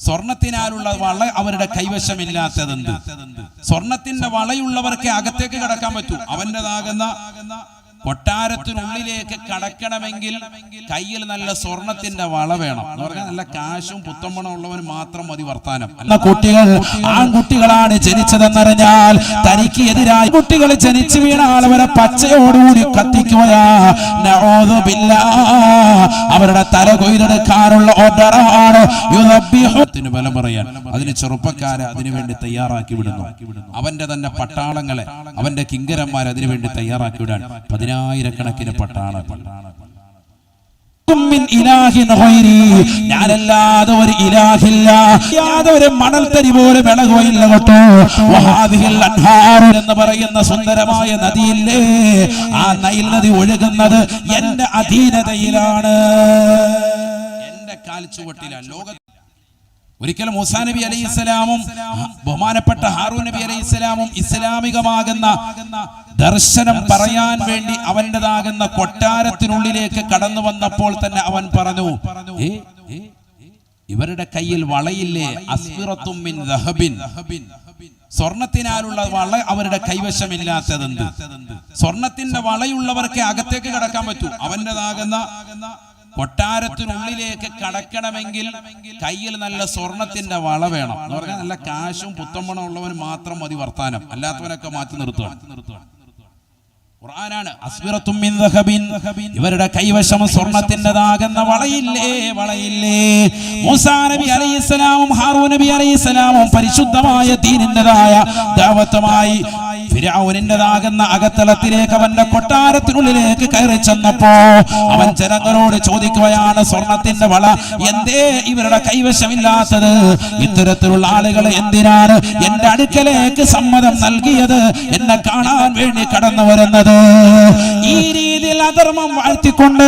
സ്വർണത്തിനാലുള്ള വള അവരുടെ കൈവശമില്ലാത്തതെന്ത്? സ്വർണത്തിന്റെ വളയുള്ളവർക്ക് അകത്തേക്ക് കടക്കാൻ പറ്റൂ. അവൻ്റെതാകുന്ന കൊട്ടാരത്തിനുള്ളിലേക്ക് കടക്കണമെങ്കിൽ കയ്യിൽ നല്ല സ്വർണത്തിന്റെ വള വേണം എന്ന് പറഞ്ഞാൽ നല്ല കാശും പുത്തമ്പണം ഉള്ളവന് മാത്രം മതി വർത്താനം. കുട്ടികൾ ആൺകുട്ടികളാണ് ജനിച്ചതെന്നറിഞ്ഞാൽ തനിക്ക് എതിരായി കുട്ടികൾ ജനിച്ചു വീണാൽ അവരെ പച്ചയോടുകൂടി കത്തിക്കുകയാ. അവരുടെ തല കൊയ്തെടുക്കാനുള്ള ഓർഡറാണ്. ബലം പറയാൻ അതിന് ചെറുപ്പക്കാരെ അതിനുവേണ്ടി തയ്യാറാക്കി വിടുന്നു. അവന്റെ തന്നെ പട്ടാളങ്ങളെ, അവന്റെ കിങ്കരന്മാരെ അതിനുവേണ്ടി തയ്യാറാക്കി വിടാൻ പതിനായിരക്കണക്കിന് പട്ടാളം. ഞാനല്ലാതെ ഒരു ഇലാഹില്ല, യാതൊരു മണൽത്തരി പോലെ വിളകുകയില്ല കേട്ടോ. എന്ന് പറയുന്ന സുന്ദരമായ നദിയില്ലേ, ആ നൈൽ നദി ഒഴുകുന്നത് എന്റെ അധീനതയിലാണ്, എന്റെ കാൽച്ചുവട്ടിലാണ്. ലോകത്ത് ഒരിക്കലും മൂസാ നബി അലൈഹിസ്സലാമും ബഹുമാനപ്പെട്ട ഹാറൂൻ നബി അലൈഹിസ്സലാമും ഇസ്ലാമികമാകുന്ന ദർശനം പറയാൻ വേണ്ടി അവൻ്റെതാകുന്ന കൊട്ടാരത്തിനുള്ളിലേക്ക് കടന്നു വന്നപ്പോൾ തന്നെ അവൻ പറഞ്ഞു, ഇവരുടെ കയ്യിൽ വളയില്ലേ? അസ്ഫിറത്തും മിൻ ദഹബിൻ, സ്വർണത്തിനാലുള്ള വള അവരുടെ കൈവശമില്ലാത്തതെന്ത്? സ്വർണത്തിന്റെ വളയുള്ളവർക്ക് അകത്തേക്ക് കടക്കാൻ പറ്റൂ. അവൻ്റെതാകുന്ന കൊട്ടാരത്തിനുള്ളിലേക്ക് കടക്കണമെങ്കിൽ കയ്യിൽ നല്ല സ്വർണത്തിന്റെ വള വേണം എന്ന് പറഞ്ഞാൽ നല്ല കാശും പുത്തമ്പണം ഉള്ളവന് മാത്രം മതി വർത്താനം. അല്ലാത്തവനൊക്കെ മാറ്റി നിർത്തുകയാണ്. ഖുർആനാണ്. അസ്ബിറത്തും മിൻ ദഹബിൻ, ഇവരുടെ കൈവശം സ്വർണത്തിൻ്റെതാകുന്ന വളയില്ലേ. മൂസാ നബി അലൈഹിസ്സലാമും ഹാറൂൻ നബി അലൈഹിസ്സലാമും പരിശുദ്ധമായ ദീനിൻ്റെതായ ദഅവത്തുമായി ഫിർഔനിൻ്റെതാകുന്ന അകത്തളത്തിലേക്ക് അവന്റെ കൊട്ടാരത്തിനുള്ളിലേക്ക് കയറി ചെന്നപ്പോ അവൻ ജനങ്ങളോട് ചോദിക്കുകയാണ്, സ്വർണത്തിന്റെ വള എന്തേ ഇവരുടെ കൈവശമില്ലാത്തത്? ഇത്തരത്തിലുള്ള ആളുകൾ എന്തിനാണ് എന്റെ അടുക്കലേക്ക് സമ്മതം നൽകിയത്, എന്നെ കാണാൻ വേണ്ടി കടന്നു വരുന്നത്? ഈ രീതിയിൽ അധർമ്മം വാഴ്ത്തിക്കൊണ്ട്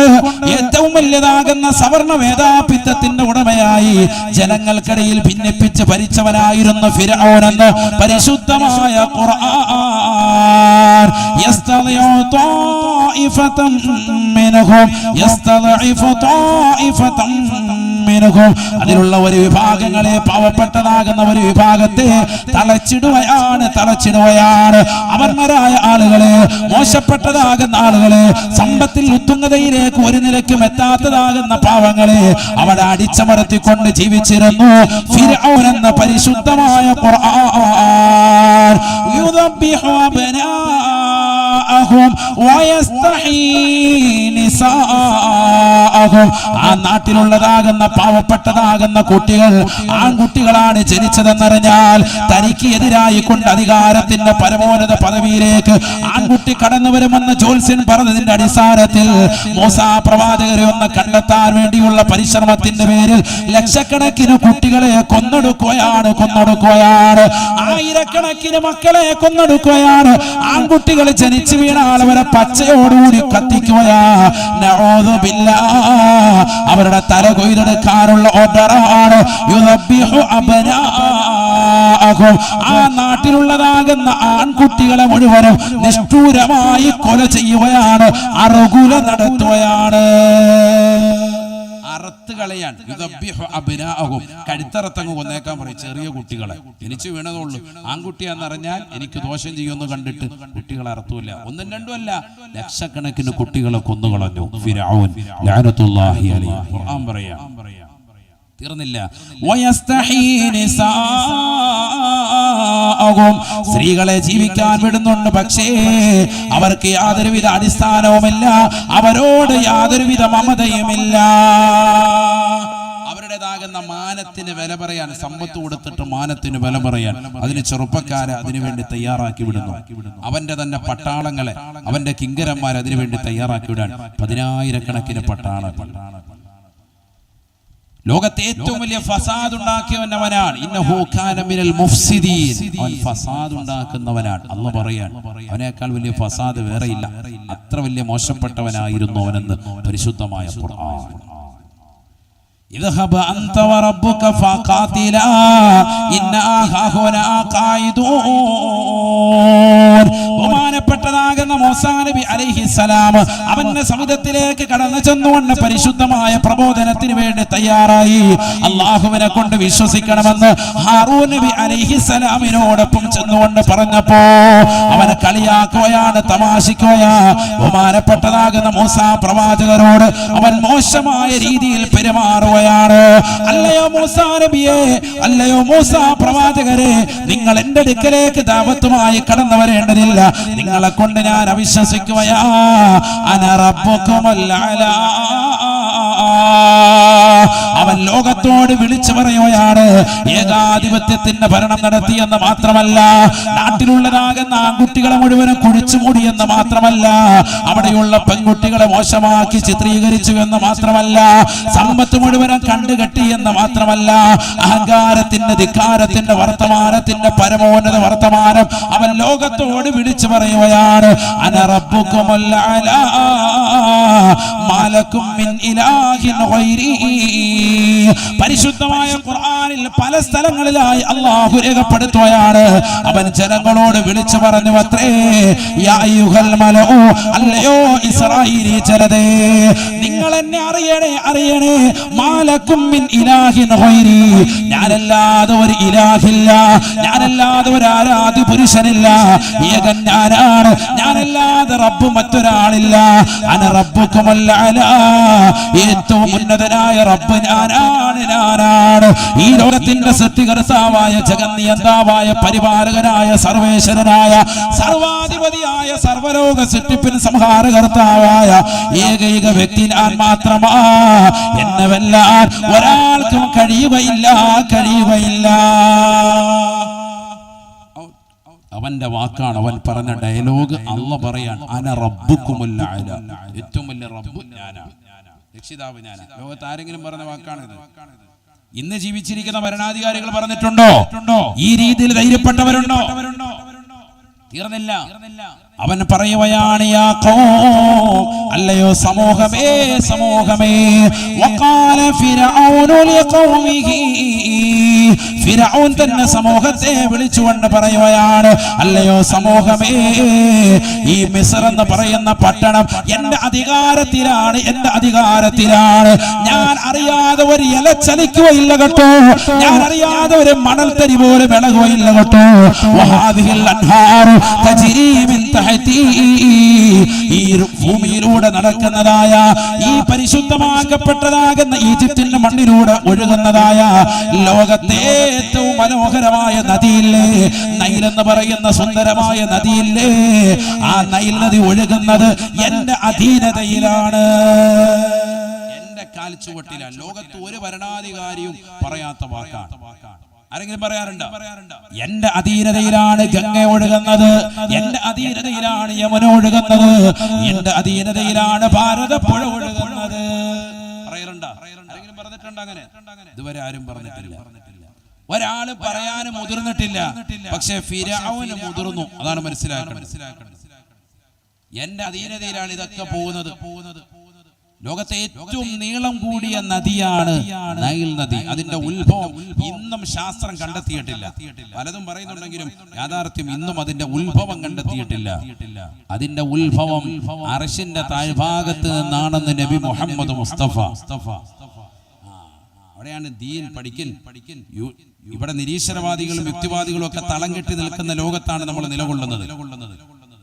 ഏറ്റവും വലിയതാകുന്ന സവർണ വേദാപിത്തത്തിന്റെ ഉടമയായി ജനങ്ങൾക്കിടയിൽ ഭിന്നിപ്പിച്ച് ഭരിച്ചവനായിരുന്നു ഫിർഔൻ എന്ന് പരിശുദ്ധമായ ഖുർആൻ. അതിലുള്ള ഒരു വിഭാഗങ്ങളെ, പാവപ്പെട്ടതാകുന്ന ഒരു വിഭാഗത്തെ തളച്ചിടുകയാണ്. അവർമരായ ആളുകളെ, മോശപ്പെട്ടതാകുന്ന ആളുകളെ, സമ്പത്തിൽ ഉത്തുംഗതയിലേക്ക് ഒരു നിലയ്ക്കും എത്താത്തതാകുന്ന പാവങ്ങളെ അവിടെ അടിച്ചമർത്തിക്കൊണ്ട് ജീവിച്ചിരുന്നു ഫിർഔൻ എന്ന പരിശുദ്ധമായ ഖുർആൻ. യുദബ്ബിഹു അബ്നാഅഹും വയസ്തഹീ നിസാഅഹും. ആ നാട്ടിലുള്ളതാകുന്ന പാവപ്പെട്ടതാകുന്ന കുട്ടികൾ ആൺകുട്ടികളാണ് ജനിച്ചതെന്നറിഞ്ഞാൽ തനിക്ക് എതിരായി കൊണ്ട് അധികാരത്തിന്റെ പരമോന്നത പദവിയിലേക്ക് ആൺകുട്ടി കടന്നു വരുമെന്ന് ജോത്സ്യൻ പറഞ്ഞതിന്റെ അടിസ്ഥാനത്തിൽ മൂസാ പ്രവാചകരെ ഒന്ന് കണ്ടെത്താൻ വേണ്ടിയുള്ള പരിശ്രമത്തിന്റെ പേരിൽ ലക്ഷക്കണക്കിന് കുട്ടികളെ കൊന്നൊടുക്കുകയാണ്. ആയിരക്കണക്കിന് മക്കളെ കൊന്നൊടുക്കുകയാണ്. ആൺകുട്ടികൾ ജനിച്ചു വീണാൽ അവരെ പച്ചയോടുകൂടി കത്തിക്കുകയാ. നഊദു ബില്ലാഹ്. അവരുടെ തല കൊയ്തെടുക്കാനുള്ള ഓർഡറാണ്. യുദബ്ബിഹു അബ്നാഅഹും. ആ നാട്ടിലുള്ളതാകുന്ന ആൺകുട്ടികളെ മുഴുവനും നിഷ്ഠൂരമായി കൊല ചെയ്യുകയാണ്, അറുകുല നടത്തുകയാണ്, അറുത്തുകളയാണ്. കഴുത്തറത്തങ്ങ് കൊന്നേക്കാൻ പറയും ചെറിയ കുട്ടികളെ. ജനിച്ചു വീണതുള്ളൂ. ആൺകുട്ടിയാന്നറിഞ്ഞാൽ എനിക്ക് ദോഷം ചെയ്യുമെന്ന് കണ്ടിട്ട് കുട്ടികളെ അറുത്തൂല്ല. ഒന്നും രണ്ടും അല്ല, ലക്ഷക്കണക്കിന് കുട്ടികളെ കൊന്നുകളഞ്ഞു ഫിർഔൻ ലഅനത്തുല്ലാഹി അലൈഹി. ഖുർആൻ പറയാം, തീർന്നില്ല. സ്ത്രീകളെ ജീവിക്കാൻ വിടുന്നുണ്ട്, പക്ഷേ അവർക്ക് യാതൊരുവിധ അടിസ്ഥാനവുമില്ല, അവരോട് യാതൊരുവിധ മമതയുമില്ല. അവരുടേതാകുന്ന മാനത്തിന് വില പറയാൻ, സമ്പത്ത് കൊടുത്തിട്ട് മാനത്തിന് വില പറയാൻ അതിന് ചെറുപ്പക്കാരെ അതിനുവേണ്ടി തയ്യാറാക്കി വിടുന്നു. അവന്റെ തന്നെ പട്ടാളങ്ങളെ, അവന്റെ കിങ്കരന്മാരെ അതിനുവേണ്ടി തയ്യാറാക്കി വിടാൻ പതിനായിരക്കണക്കിന് പട്ടാളം. ലോകത്തെ ഏറ്റവും വലിയ ഫസാദ് ഉണ്ടാക്കിയവനവനാണ്. ഇന്നഹു കാന മിനൽ മുഫ്സിദീൻ. അവൻ ഫസാദ് ഉണ്ടാക്കുന്നവനാണ്. അല്ലാഹു പറയാൻ അവനേക്കാൾ വലിയ ഫസാദ് വേറെയില്ല. അത്ര വലിയ മോശപ്പെട്ടവനായിരുന്നു അവനെന്ന് പരിശുദ്ധമായ ഖുർആൻ. ഇദ്ഹബ അൻത വറബ്ബുക ഫഖാതിലാ ഇന്നാ ഹാഹുനാ ഖായിദൂൻ. ബഹുമാനപ്പെട്ടതാകുന്ന മൂസാ നബി അലൈഹിസ്സലാം അവന്റെ സമുദ്രത്തിലേക്ക് കടന്നു ചെന്നുകൊണ്ട് പരിശുദ്ധമായ പ്രബോധനത്തിന് വേണ്ടി തയ്യാറായി. അള്ളാഹുവിനെ കൊണ്ട് വിശ്വസിക്കണമെന്ന് ഹാറൂൻ നബി അലൈഹിസ്സലാമിനോടൊപ്പം ചെന്നുകൊണ്ട് പറഞ്ഞപ്പോ അവനെ കളിയാക്കുകയാണ്, തമാശിക്കുകയാ. ബഹുമാനപ്പെട്ടതാകുന്ന മൂസാ പ്രവാചകരോട് അവൻ മോശമായ രീതിയിൽ പെരുമാറുകയാണ്. അല്ലയോ മൂസാ നബിയെ, അല്ലയോ മൂസാ പ്രവാചകരെ, നിങ്ങൾ എന്റെ അടുക്കലേക്ക് ദാവത്തുമായി കടന്നു വരേണ്ടതില്ല. നിങ്ങളെ കൊണ്ട് ഞാൻ അവിശ്വസിക്കുകയാ. അന റബ്ബുകുമുൽ അലാ. അവൻ ലോകത്തോട് വിളിച്ചു പറയുകയാണ്, ഏകാധിപത്യത്തിന്റെ ഭരണം നടത്തിയെന്ന് മാത്രമല്ല, നാട്ടിലുള്ളതാകുന്ന ആൺകുട്ടികളെ മുഴുവനും കുഴിച്ചു മൂടിയെന്ന് മാത്രമല്ല, അവിടെയുള്ള പെൺകുട്ടികളെ മോശമാക്കി ചിത്രീകരിച്ചു എന്ന് മാത്രമല്ല, സമ്പത്ത് മുഴുവനും കണ്ടുകെട്ടി എന്ന് മാത്രമല്ല, അഹങ്കാരത്തിന്റെ ധിക്കാരത്തിന്റെ വർത്തമാനത്തിന്റെ പരമോന്നത വർത്തമാനം അവൻ ലോകത്തോട് വിളിച്ചു പറയുകയാണ്. അന റബ്ബുകുമുൽ അലാ മാലകും മിൻ ഇലാഹിൻ ഗൈരി. പരിശുദ്ധമായ ഖുർആനിൽ പല സ്ഥലങ്ങളിലായി അല്ലാഹു രേഖപ്പെടുത്തുകയാണ്. അവൻ ജനങ്ങളോട് വിളിച്ചു പറഞ്ഞു അത്രേ, യാ അയ്യുഹൽ മലഉ, അല്ലയോ ഇസ്രായേലി ജനതേ, നിങ്ങൾ എന്നെ അറിയണേ, മാലകും മിൻ ഇലാഹിൻ ഗൈരി. ഞാനല്ലാതെ ഒരു ഇലാഹില്ല, ഞാനല്ലാതെ ഒരു ആരാധ്യ പുരുഷനില്ല, ഏകൻ ഞാനാണ്, ഞാനല്ലാതെ റബ്ബ് മറ്റൊരാളില്ല. അന റബ്ബുകുമുൽ അലാ, ഏറ്റവും ഉന്നതനായ റബ്ബ് ഞാനാണ്. ഈ ലോകത്തിന്റെ സൃഷ്ടികർത്താവായ ജഗന്നിയന്താവായ പരിപാലകനായ സർവേശ്വരനായ സർവാധിപതിയായ സർവലോക സൃഷ്ടിപ്പിൻ സംഹാരകർത്താവായ ഏകൈക വ്യക്തി ഞാൻ മാത്രമാ. എന്നെ വെല്ലാൻ ഒരാൾക്കും കഴിയുകയില്ല. അവന്റെ വാക്കാണ്, അവൻ പറഞ്ഞ ഡയലോഗ്. അല്ലാഹു പറയാണ്, അന റബ്ബുകുമുൽ അലാ, ഏറ്റവും വലിയ റബ്ബ് ഞാനാണ്, രക്ഷിതാവ് ഞാനാണ്. ലോകത്ത് ആരെങ്കിലും പറഞ്ഞ വാക്കാണിത്? ഇന്ന് ജീവിച്ചിരിക്കുന്ന ഭരണാധികാരികൾ പറഞ്ഞിട്ടുണ്ടോ? ഈ രീതിയിൽ ധൈര്യപ്പെട്ടവരുണ്ടോ? തീർന്നില്ല. അവൻ പറയുകയാണ്, യാ ഖൗം, അല്ലയോ സമൂഹമേ, വഖാല ഫിർഔനു ലിഖൗമിഹി. ഫിർഔൻ തന്നെ സമൂഹത്തെ വിളിച്ചുകൊണ്ട് പറയുകയാണ്, അല്ലയോ സമൂഹമേ, ഈ മിസ്ർ എന്ന് പറയുന്ന പട്ടണം എന്റെ അധികാരത്തിലാണ്. ഞാൻ അറിയാതെ ഒരു ഇല ചലിക്കുകയില്ല കേട്ടോ, ഞാൻ അറിയാതെ ഒരു മണൽത്തരി പോലും ഇളകുകയില്ല കേട്ടോ. വഹാദിഹിൽ അൻഹാറു തജ്രി മിൻ തഹ്തി. ഈ ഭൂമിയിലൂടെ നടക്കുന്നതായ, ഈ പരിശുദ്ധമാക്കപ്പെട്ടതാകുന്ന ഈജിപ്തിന്റെ മണ്ണിലൂടെ ഒഴുകുന്നതായ ലോകത്തെ ഏറ്റവും മനോഹരമായ നദിയില്ലേ, നൈൽ എന്ന് പറയുന്ന സുന്ദരമായ നദിയില്ലേ, ആ നൈൽ നദി ഒഴുകുന്നത് എന്റെ അധീനതയിലാണ്, എന്റെ കാൽച്ചുവട്ടിലാണ്. ലോകത്ത് ഒരു ഭരണാധികാരിയും പറയാത്ത വാക്കാണ്. ആരെങ്കിലും പറയാറുണ്ടോ? എന്റെ അധീനതയിലാണ് ഗംഗ ഒഴുകുന്നത്, എന്റെ അധീനതയിലാണ് യമുന ഒഴുകുന്നത്, എന്റെ അധീനതയിലാണ് ഭാരതപ്പുഴ ഒഴുകുന്നത്. പറയാറുണ്ടോ? ആരെങ്കിലും പറഞ്ഞിട്ടുണ്ടോ അങ്ങനെ? ഇതുവരെ ആരും പറഞ്ഞിട്ടില്ല. ഒരാള് പറയാനും മുതിർന്നിട്ടില്ല. പക്ഷെ ഫിർഔന് മുതിർന്നു. അതാണ് മനസ്സിലാക്കേണ്ടത്. എന്റെ അധീനതയിലാണ് ഇതൊക്കെ പോകുന്നത്. ലോകത്തെ ഏറ്റവും നീളം കൂടിയ നദിയാണ് നൈൽ നദി. അതിന്റെ ഉത്ഭവം ഇന്നും ശാസ്ത്രം കണ്ടെത്തിയിട്ടില്ല. പലതും പറയുന്നുണ്ടെങ്കിലും യാഥാർത്ഥ്യം ഇന്നും അതിന്റെ ഉത്ഭവം കണ്ടെത്തിയിട്ടില്ല. അതിന്റെ ഉത്ഭവം അർശിന്റെ താഴ്ഭാഗത്ത് നിന്നാണെന്ന് നബി മുഹമ്മദ് മുസ്തഫ. അവിടെയാണ് ദീൻ പഠിക്കൽ. ഇവിടെ നിരീശ്വരവാദികളും യുക്തിവാദികളും ഒക്കെ തളം കെട്ടി നിൽക്കുന്ന ലോകത്താണ് നമ്മൾ നിലകൊള്ളുന്നത്.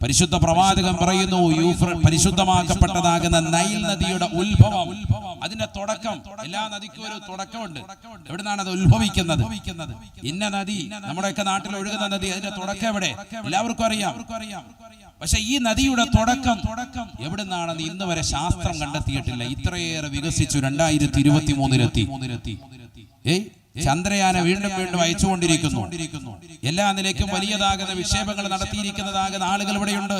പരിശുദ്ധ പ്രവാചകൻ പറയുന്നു, പരിശുദ്ധമാക്കപ്പെട്ടതാകുന്ന നൈൽ നദിയുടെ ഉത്ഭവം, അതിന്റെ തുടക്കം, എല്ലാ നദിക്കും ഒരു തുടക്കമുണ്ട്. എവിടുന്നാണ് അത് ഉത്ഭവിക്കുന്നത്? ഇന്ന നദി, നമ്മുടെയൊക്കെ നാട്ടിൽ ഒഴുകുന്ന നദി, അതിന്റെ തുടക്കം എവിടെ? എല്ലാവർക്കും അറിയാം. പക്ഷെ ഈ നദിയുടെ തുടക്കം എവിടുന്നാണെന്ന് ഇന്ന് വരെ ശാസ്ത്രം കണ്ടെത്തിയിട്ടില്ല. ഇത്രയേറെ വികസിച്ചു 2023 ചന്ദ്രയാനെ വീണ്ടും അയച്ചുകൊണ്ടിരിക്കുന്നു. എല്ലാ നിലയ്ക്കും വലിയതാകുന്ന വിക്ഷേപങ്ങൾ നടത്തിയിരിക്കുന്നതാകുന്ന ആളുകൾ ഇവിടെയുണ്ട്.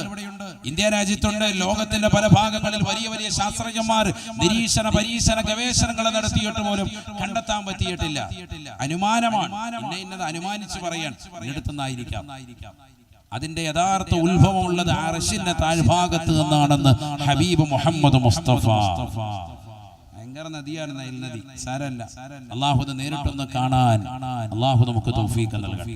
ഇന്ത്യ രാജ്യത്തുണ്ട്. ലോകത്തിന്റെ പല ഭാഗങ്ങളിൽ വലിയ വലിയ ശാസ്ത്രജ്ഞന്മാർ നിരീക്ഷണ പരീക്ഷണ ഗവേഷണങ്ങൾ നടത്തിയിട്ട് പോലും കണ്ടെത്താൻ പറ്റിയിട്ടില്ല. അനുമാനമാണ്. ഇന്നത് അനുമാനിച്ച് പറയാൻ എടുത്തുന്നായിരിക്കാം. അതിന്റെ യഥാർത്ഥ ഉത്ഭവം ഉള്ളത് അർശിന്റെ താഴ്ഭാഗത്ത് നിന്നാണെന്ന് ഹബീബ് മുഹമ്മദ് മുസ്തഫ. ഭയങ്കര നദിയാണ് നൈൽ നദി, സാരല്ല. അല്ലാഹു നേരിട്ടൊന്ന് കാണാൻ അല്ലാഹു നമുക്ക് തൗഫീഖ് നൽകട്ടെ.